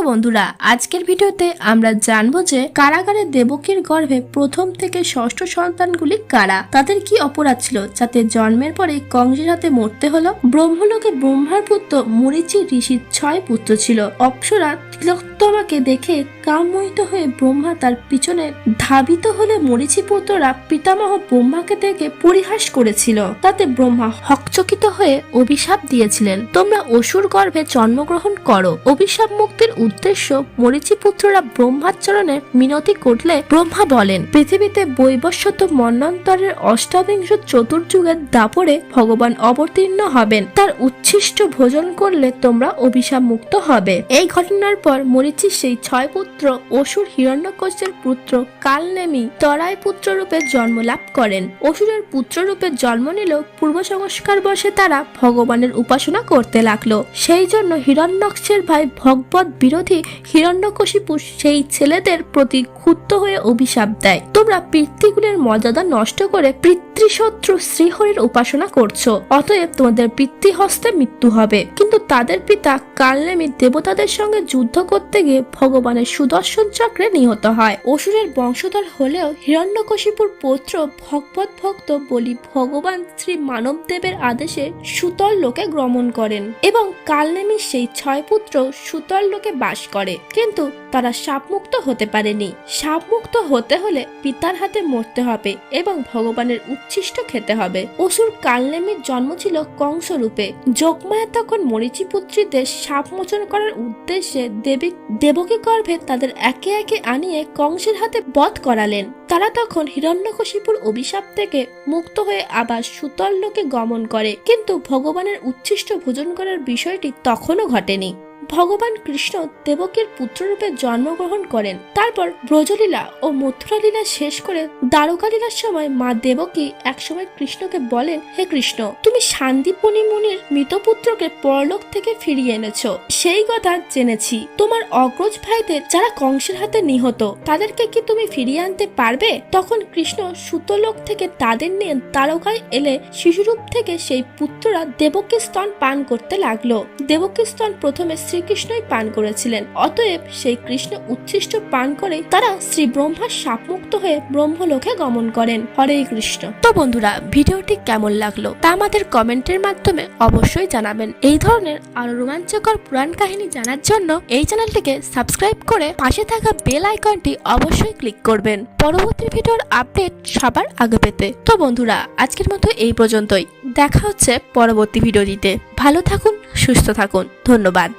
বন্ধুরা, আজকের ভিডিওতে আমরা জানবো যে কারাগারে দেবকীর গর্ভে প্রথম থেকে ষষ্ঠ সন্তানগুলি কারা, তাদের কি অপরাধ ছিল যাতে জন্মের পরে কংসের হাতে মরতে হলো। ব্রহ্মলোকে ব্রহ্মার পুত্র মরীচি ঋষির 6 পুত্র ছিল। অপ্সরা তিলোত্তমাকে দেখে কামমোহিত হয়ে ব্রহ্মা তার পিছনে ধাবিত হলে মরীচি পুত্ররা পিতামহ ব্রহ্মাকে দেখে পরিহাস করেছিল। তাতে ব্রহ্মা হকচকিত হয়ে অভিশাপ দিয়েছিলেন, তোমরা অসুর গর্ভে জন্মগ্রহণ করো। অভিশাপ মুক্তির উদ্দেশ্য মরীচি পুত্ররা ব্রহ্মার চরণে মিনতি করলে ব্রহ্মা বলেন, পৃথিবীতে বৈবস্বত মন্বন্তরের অষ্টাবিংশ চতুর্যুগের দাপরে ভগবান অবতীর্ণ হবেন, তার উচ্ছিষ্ট ভোজন করলে তোমরা অভিশাপ মুক্ত হবে। এই ঘটনার পর মরীচির সেই 6 পুত্র অসুর হিরণ্যকশ্যের পুত্র কালনেমি তরাই পুত্র রূপে জন্ম লাভ করেন। অসুরের পুত্র রূপে জন্ম নিলেও পূর্ব সংস্কার বশে তারা ভগবানের উপাসনা করতে লাগলো। সেই জন্য হিরণ্যকশ্যের ভাই ভগবত বিরোধী হিরণ্যকশিপু সেই ছেলেদের প্রতি ক্ষুব্ধ হয়ে অভিশাপ দেয়, তোমরা পিতৃকুলের মর্যাদা নষ্ট করে পিতৃশত্রু শ্রীহরির উপাসনা করছো, অতএব তোমাদের পিতৃহস্তে মৃত্যু হবে। কিন্তু তাদের পিতা কালনেমি দেবতাদের সঙ্গে যুদ্ধ করতে গিয়ে ভগবানের সুদর্শন চক্রে নিহত হয়। অসুরের বংশধর হলেও হিরণ্যকশিপুর পুত্র ভগবত ভক্ত বলি ভগবান শ্রী মানবদেবের আদেশে সুতল লোকে গমন করেন এবং কালনেমির সেই 6 পুত্র সুতল লোকে বাস করে, কিন্তু তারা শাপমুক্ত হতে পারেনি। শাপমুক্ত হতে হলে পিতার হাতে মরতে হবে এবং ভগবানের উচ্ছিষ্ট খেতে হবে। অসুর কালনেমির জন্ম ছিল কংস রূপে। যোগমায়া তখন মরীচি পুত্রীদের শাপ মোচন করার উদ্দেশ্যে দেবকী গর্ভে তাদের একে একে আনিয়ে কংসের হাতে বধ করালেন। তারা তখন হিরণ্যকশিপুর অভিশাপ থেকে মুক্ত হয়ে আবার সুতল লোকে গমন করে, কিন্তু ভগবানের উচ্ছিষ্ট ভোজন করার বিষয়টি তখনও ঘটেনি। ভগবান কৃষ্ণ দেবকীর পুত্ররূপে জন্মগ্রহণ করেন। তারপর ব্রজলীলা ও মথুরা লীলা শেষ করে দ্বারকা লীলার সময় মা দেবকী একসময় কৃষ্ণকে বলেন, হে কৃষ্ণ, তুমি সান্দীপনি মুনির মৃতপুত্রকে পরলোক থেকে ফিরিয়ে এনেছো, সেই কথা জেনেছি। তোমার অগ্রজ ভাইদের যারা কংসের হাতে নিহত, তাদেরকে কি তুমি ফিরিয়ে আনতে পারবে? তখন কৃষ্ণ সুতলোক থেকে তাদের নিয়ে দ্বারকায় এলে শিশুরূপ থেকে সেই পুত্ররা দেবকী স্তন পান করতে লাগলো। দেবকী স্তন প্রথমে শ্রীকৃষ্ণই পান করেছিলেন, অতএব সেই কৃষ্ণ উচ্ছিষ্ট পান করে তারা শ্রী ব্রহ্মার শাপমুক্ত হয়ে ব্রহ্মলোকে গমন করেন। হরে কৃষ্ণ। তো বন্ধুরা, ভিডিওটি কেমন লাগলো তা আমাদের কমেন্টের মাধ্যমে অবশ্যই জানাবেন। এই ধরনের আরো রোমাঞ্চকর পুরাণ কাহিনী জানার জন্য এই চ্যানেলটিকে সাবস্ক্রাইব করে পাশে থাকা বেল আইকনটি অবশ্যই ক্লিক করবেন পরবর্তী ভিডিওর আপডেট সবার আগে পেতে। তো বন্ধুরা, আজকের মতো এই পর্যন্তই। দেখা হচ্ছে পরবর্তী ভিডিওটিতে। ভালো থাকুন, সুস্থ থাকুন, ধন্যবাদ।